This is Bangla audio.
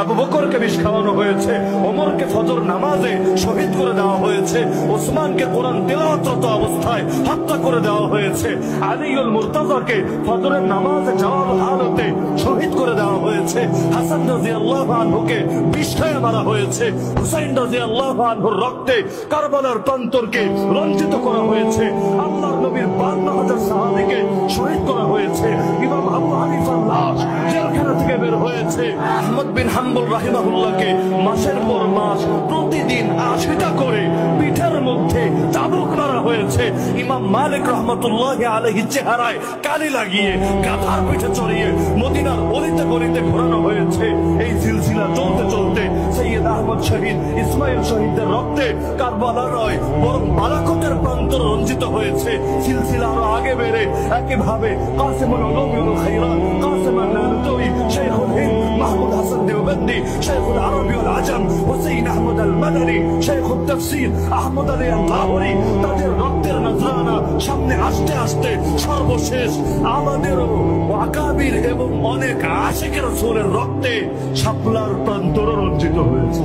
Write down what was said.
আবু বকরকে বিষ খাওয়ানো হয়েছে, ওমরকে ফজর নামাজে শহীদ করে দেওয়া হয়েছে, ওসমানকে কোরআন তেলাওয়াতরত অবস্থায় হত্যা করে দেওয়া হয়েছে, আলীউল মুর্তাজাকে ফজরের নামাজে যাওয়ার হালতে শহীদ করে দেওয়া হয়েছে, হাসান রাদিয়াল্লাহু আনহুকে বিষ খাইয়ে মারা হয়েছে, হুসাইন রাদিয়াল্লাহু আনহুর রক্তে কারবালার প্রান্তরকে রঞ্জিত করা হয়েছে, আল্লাহর নবীর 52,000 সাহাবীকে শহীদ করা হয়েছে, ইমাম আবু হানিফার লাশ জেলখানা থেকে বের হয়েছে, আহমদ বিন হাম্বল রাহিমাহুল্লাহকে মাসের পর মাস প্রতিদিন 80টা করে পিঠের মধ্যে চাবুক মারা হয়েছে, ইমাম মালিক রহমতুল্লাহি আলাইহি চেহারায় কালি লাগিয়ে গাধার পিঠে চড়িয়ে মদিনার অলিতে গলিতে ঘোরানো হয়েছে। এই সিলসিলা চলতে চলতে সৈয়দ আহমদ শহীদ, ইসমাইল শহীদের রক্তে কারবালা নয় বরং বালাকোটের প্রান্তর রঞ্জিত হয়েছে। সিলসিলা আরো আগে বেড়ে একইভাবে কাসিমুল উলুম খায়রাত, কাসিম আন-নানুতুই, শাইখুল হিন্দ মাহমুদ হাসান দেওবন্দি, শাইখুল আরবি ওয়াল আজম হুসাইন আহমদ আল মাদানী, শাইখুত তাফসীর আহমদ আলী আল লাহোরী, তাদের রক্তের নজরানা সামনে আসতে আসতে সর্বশেষ আমাদেরও আকাবির এবং অনেক আশিকের রাসূলের রক্তে শাপলার প্রান্তর রঞ্জিত হয়েছে।